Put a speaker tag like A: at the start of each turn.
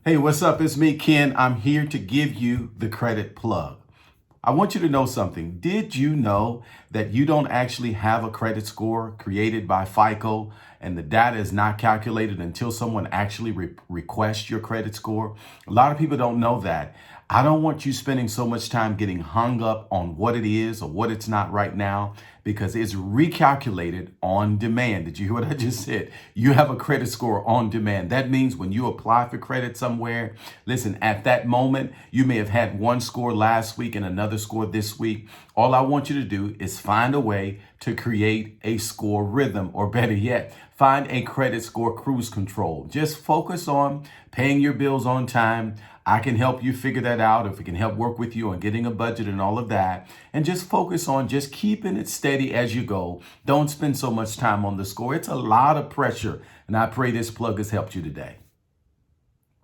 A: Hey, what's up? It's me, Ken. I'm here to give you the credit plug. I want you to know something. Did you know that you don't actually have a credit score created by FICO and the data is not calculated until someone actually requests your credit score? A lot of people don't know that. I don't want you spending so much time getting hung up on what it is or what it's not right now because it's recalculated on demand. Did you hear what I just said? You have a credit score on demand. That means when you apply for credit somewhere, listen, at that moment, you may have had one score last week and another score this week. All I want you to do is find a way to create a score rhythm, or better yet, find a credit score cruise control. Just focus on paying your bills on time. I can help you figure that out if we can help work with you on getting a budget and all of that. And just focus on just keeping it steady as you go. Don't spend so much time on the score. It's a lot of pressure. And I pray this plug has helped you today.